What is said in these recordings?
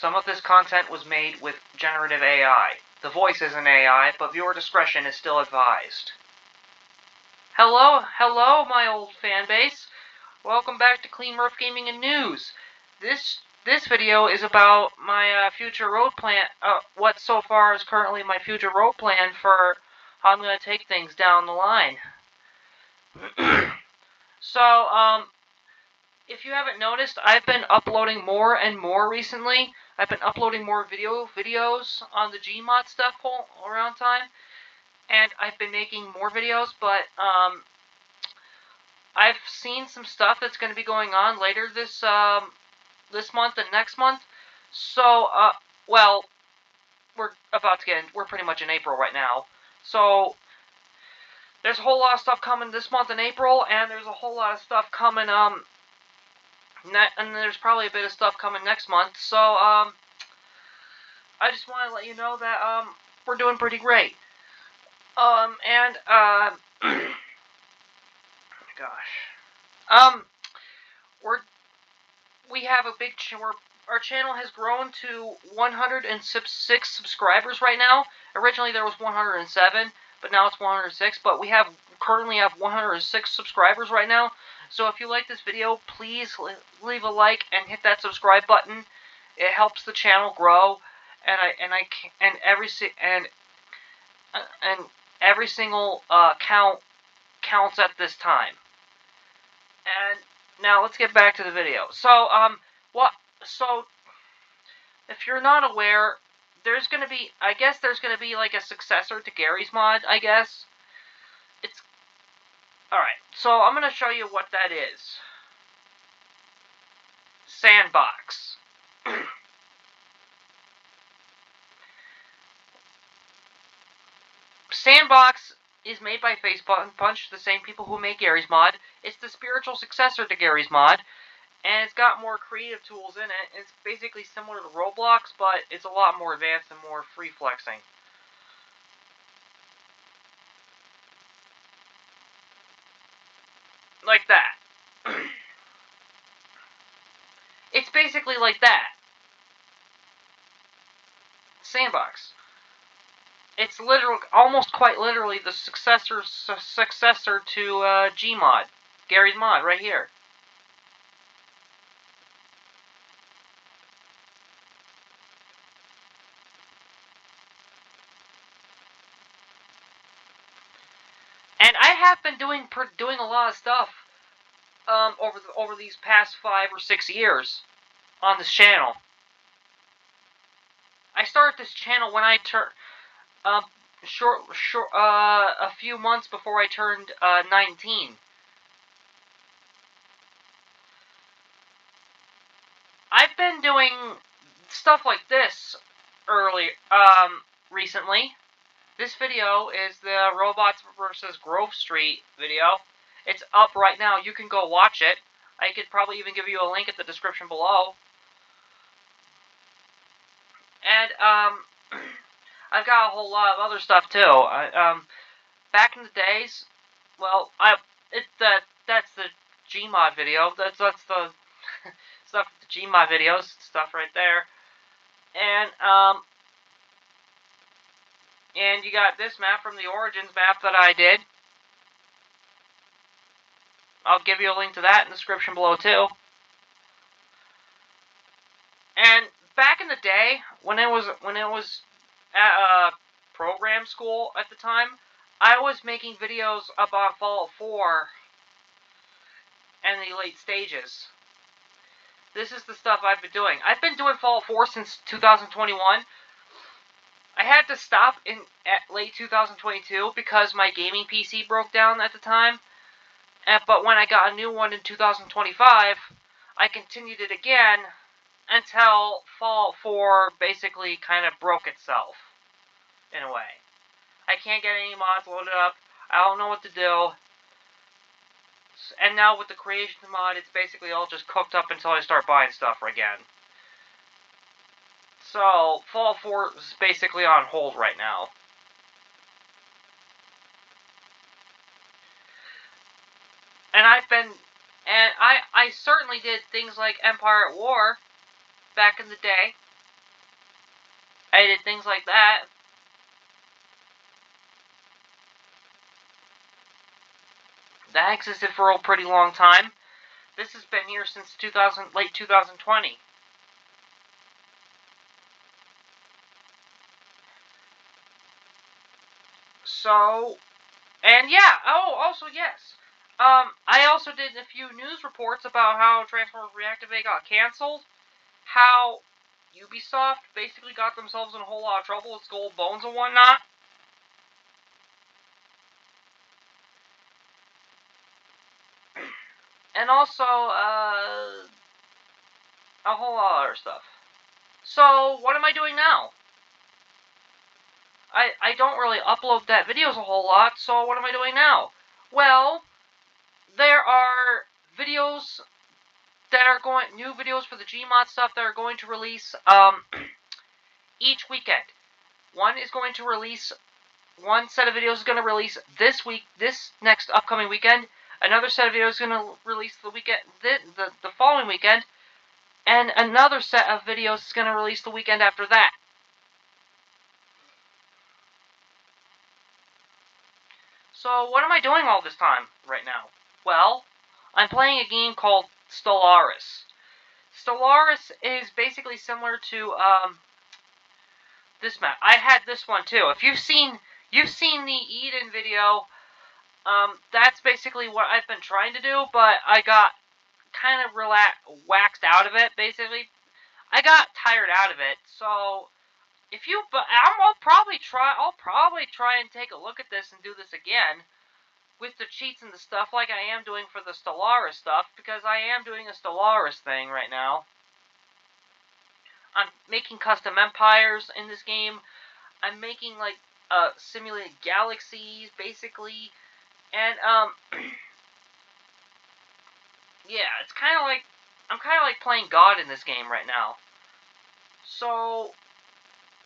Some of this content was made with generative AI. The voice isn't AI, but viewer discretion is still advised. Hello, my old fan base. Welcome back to Clean Murph Gaming and News. This video is about my future road plan. What so far is currently my future road plan for how I'm going to take things down the line. So, if you haven't noticed, I've been uploading more and more recently. I've been uploading more videos on the Gmod stuff around time, and I've been making more videos, but I've seen some stuff that's going to be going on later this month and next month. So, well, we're pretty much in April right now. So, there's a whole lot of stuff coming this month in April, and there's a whole lot of stuff coming, and there's probably a bit of stuff coming next month. So, I just want to let you know that, we're doing pretty great. We have a big, our channel has grown to 106 subscribers right now. Originally there was 107, but now it's 106, but we currently have 106 subscribers right now. So if you like this video, please leave a like and hit that subscribe button. It helps the channel grow, and every single count counts at this time. And now let's get back to the video. So if you're not aware, I guess there's gonna be like a successor to Garry's Mod, I guess. Alright, so I'm gonna show you what that is. Sandbox. Sandbox is made by Facepunch, the same people who make Garry's Mod. It's the spiritual successor to Garry's Mod, and it's got more creative tools in it. It's basically similar to Roblox, but it's a lot more advanced and more free-flexing. Like that. It's basically like that. Sandbox. It's almost quite literally the successor to Gmod, Garry's Mod, right here. And I have been doing a lot of stuff over these past 5 or 6 years on this channel. I started this channel when I turned a few months before I turned 19. I've been doing stuff like this recently. This video is the Robots vs. Grove Street video. It's up right now. You can go watch it. I could probably even give you a link at the description below. And, I've got a whole lot of other stuff, too. Back in the days, well, that's the Gmod video. That's the stuff, the Gmod videos, stuff right there. And you got this map from the Origins map that I did. I'll give you a link to that in the description below, too. And back in the day, when it was at program school at the time, I was making videos about Fallout 4 and the late stages. This is the stuff I've been doing. I've been doing Fallout 4 since 2021. I had to stop at late 2022 because my gaming PC broke down at the time. But when I got a new one in 2025, I continued it again until Fallout 4 basically kind of broke itself, in a way. I can't get any mods loaded up. I don't know what to do. And now with the creation mod, it's basically all just cooked up until I start buying stuff again. So, Fallout 4 is basically on hold right now. And I certainly did things like Empire at War back in the day. I did things like that. That existed for a pretty long time. This has been here since late 2020. So, and yeah, also yes. I also did a few news reports about how Transformers Reactivate got canceled, how Ubisoft basically got themselves in a whole lot of trouble with Skull Bones and whatnot. And also, a whole lot of other stuff. So, what am I doing now? I don't really upload that videos a whole lot, so what am I doing now? Well, there are videos that are new videos for the Gmod stuff that are going to release, each weekend. One set of videos is going to release this next upcoming weekend. Another set of videos is going to release the following weekend. And another set of videos is going to release the weekend after that. So, what am I doing all this time right now? Well, I'm playing a game called Stellaris. Stellaris is basically similar to, this map. I had this one too. If you've seen the Eden video, that's basically what I've been trying to do, but I got kind of waxed out of it, basically. I got tired out of it, so I'll probably try and take a look at this and do this again with the cheats and the stuff like I am doing for the Stellaris stuff, because I am doing a Stellaris thing right now. I'm making custom empires in this game. I'm making, like, simulated galaxies, basically. And, yeah, it's kind of like, I'm kind of like playing God in this game right now. So,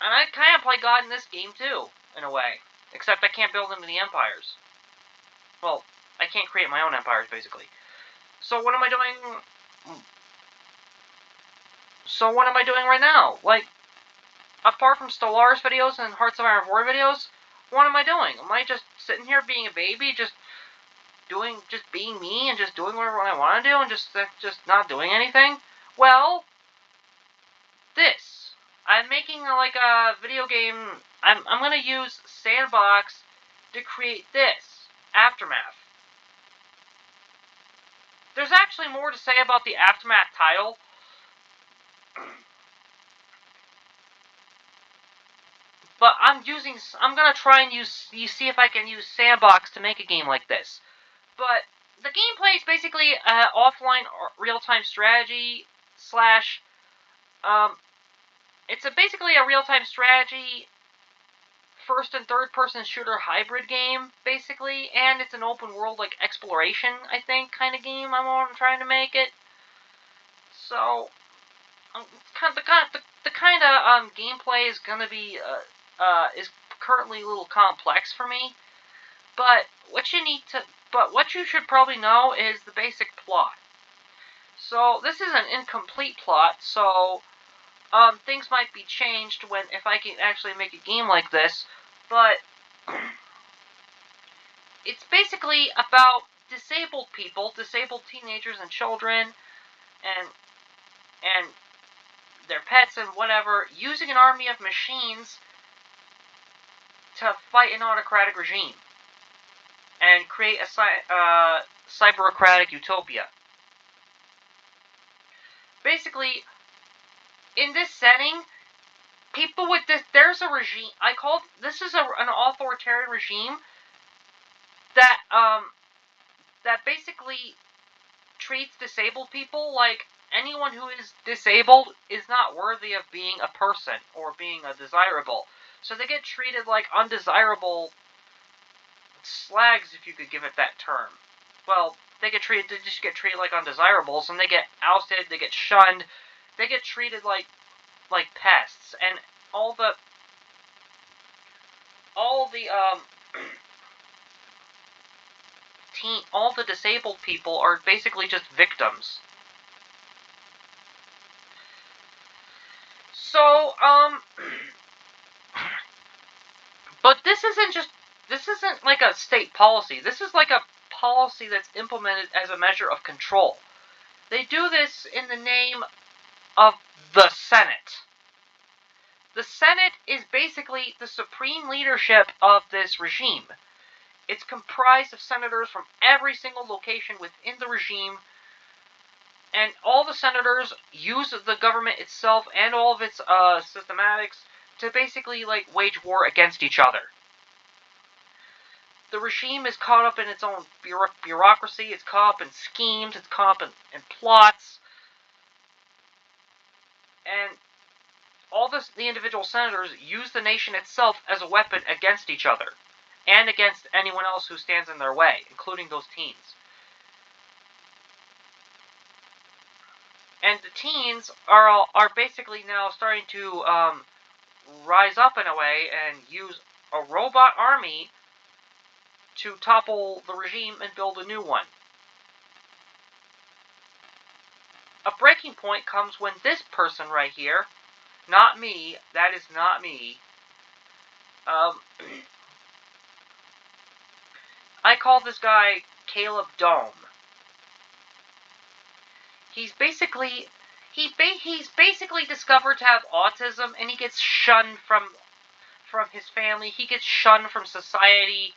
and I kind of play God in this game, too, in a way. Except I can't build into the empires. Well, I can't create my own empires, basically. So what am I doing? So what am I doing right now? Like, apart from Stellaris videos and Hearts of Iron 4 videos, what am I doing? Am I just sitting here being a baby, just being me and just doing whatever I want to do and just not doing anything? Well, this. I'm making like a video game. I'm gonna use Sandbox to create this Aftermath. There's actually more to say about the Aftermath title. But I'm gonna try and see if I can use Sandbox to make a game like this. But the gameplay is basically offline real-time strategy slash, it's basically a real-time strategy first and third person shooter hybrid game, basically, and it's an open world, like, exploration, I think, kind of game I'm trying to make it. So, the kind of gameplay is gonna be, is currently a little complex for me, but what you should probably know is the basic plot. So, this is an incomplete plot, so, things might be changed if I can actually make a game like this, but it's basically about disabled people, disabled teenagers and children, and their pets and whatever, using an army of machines to fight an autocratic regime and create a cyberocratic utopia. Basically, in this setting, people with there's a regime, this is an authoritarian regime that, that basically treats disabled people like anyone who is disabled is not worthy of being a person or being a desirable. So they get treated like undesirable slags, if you could give it that term. Well, they just get treated like undesirables, and they get ousted, they get shunned, they get treated like pests, and all the disabled people are basically just victims. So, But this isn't like a state policy. This is like a policy that's implemented as a measure of control. They do this in the name of the Senate. The Senate is basically the supreme leadership of this regime. It's comprised of senators from every single location within the regime, and all the senators use the government itself and all of its systematics to basically like wage war against each other. The regime is caught up in its own bureaucracy, it's caught up in schemes, it's caught up in plots, and all the individual senators use the nation itself as a weapon against each other, and against anyone else who stands in their way, including those teens. And the teens are basically now starting to rise up in a way and use a robot army to topple the regime and build a new one. A breaking point comes when this person right here, not me, that is not me, I call this guy Caleb Dome. He's basically discovered to have autism, and he gets shunned from his family. He gets shunned from society.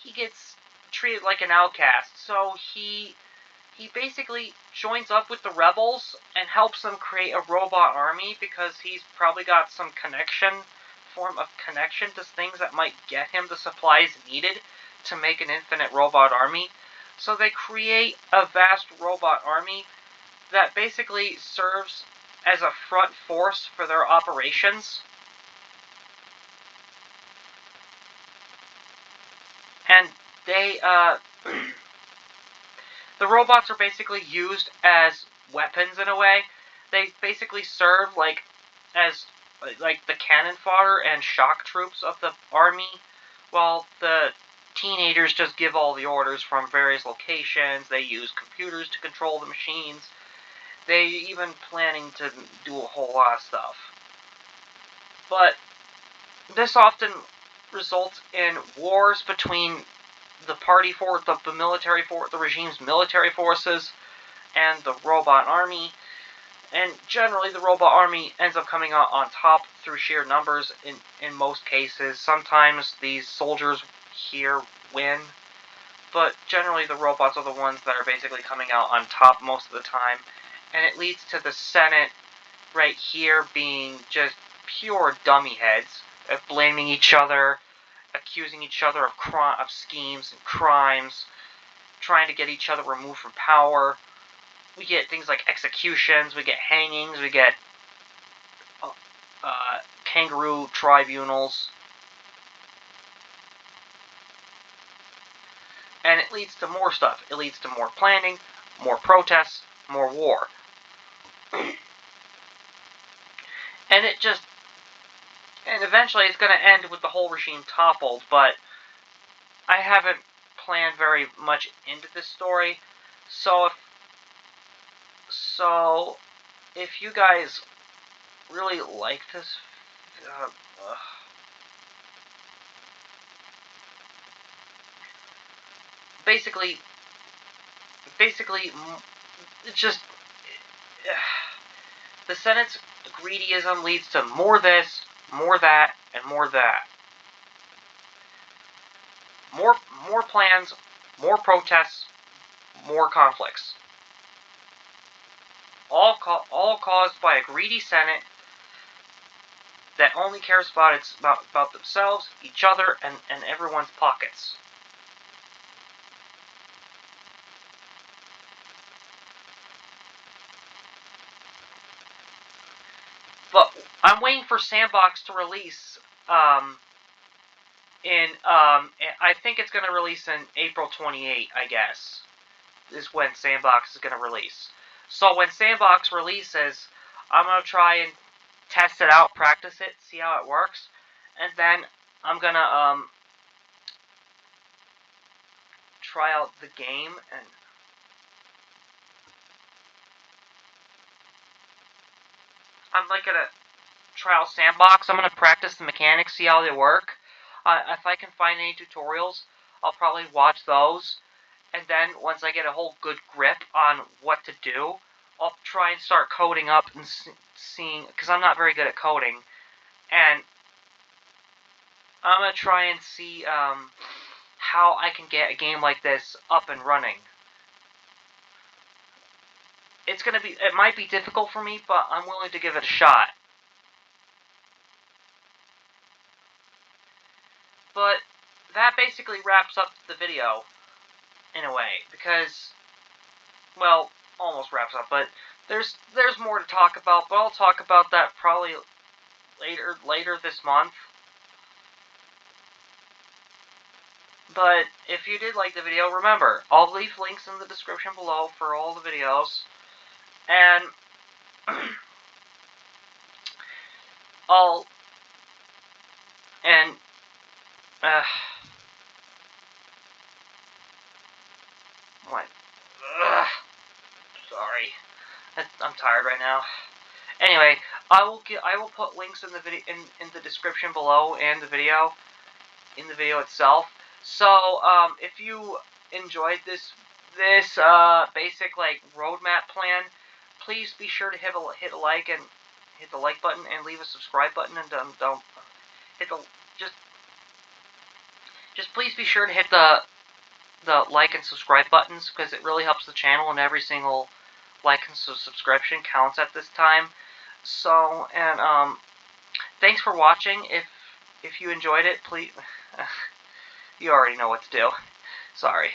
He gets treated like an outcast. So he basically joins up with the rebels and helps them create a robot army because he's probably got some form of connection to things that might get him the supplies needed to make an infinite robot army. So they create a vast robot army that basically serves as a front force for their operations. And they, the robots are basically used as weapons in a way. They basically serve as the cannon fodder and shock troops of the army, while the teenagers just give all the orders from various locations. They use computers to control the machines. They even planning to do a whole lot of stuff. But this often results in wars between the regime's military forces and the robot army. And generally the robot army ends up coming out on top through sheer numbers in most cases. Sometimes these soldiers here win, but generally the robots are the ones that are basically coming out on top most of the time. And it leads to the Senate right here being just pure dummy heads, blaming each other, accusing each other of schemes and crimes, trying to get each other removed from power. We get things like executions, we get hangings, we get kangaroo tribunals. And it leads to more stuff. It leads to more planning, more protests, more war. And eventually it's going to end with the whole regime toppled, but I haven't planned very much into this story, so if you guys really like this, basically, it's just, the Senate's greedyism leads to more this, more that, and more that. More plans, more protests, more conflicts. All caused by a greedy Senate that only cares about themselves, each other, and everyone's pockets. But I'm waiting for Sandbox to release. I think it's going to release in April 28, I guess, is when Sandbox is going to release. So when Sandbox releases, I'm going to try and test it out, practice it, see how it works, and then I'm going to try out the game, and I'm going to try out Sandbox. I'm going to practice the mechanics, see how they work. If I can find any tutorials, I'll probably watch those. And then, once I get a whole good grip on what to do, I'll try and start coding up and seeing, because I'm not very good at coding. And I'm going to try and see how I can get a game like this up and running. It might be difficult for me, but I'm willing to give it a shot. But that basically wraps up the video, in a way, because, well, almost wraps up, but there's more to talk about, but I'll talk about that probably later this month. But if you did like the video, remember, I'll leave links in the description below for all the videos, and what? Sorry, I'm tired right now. Anyway, I will put links in the video in the description below and the video itself. So if you enjoyed this basic like roadmap plan, please be sure to hit a like and hit the like button and leave a subscribe button, and don't hit the just please be sure to hit the like and subscribe buttons, because it really helps the channel, and every single like and subscription counts at this time. So, and thanks for watching. If you enjoyed it, please you already know what to do. Sorry.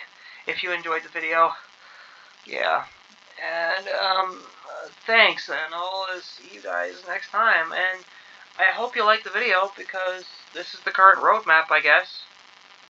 If you enjoyed the video, yeah. And thanks, and I'll see you guys next time. And I hope you like the video, because this is the current roadmap, I guess.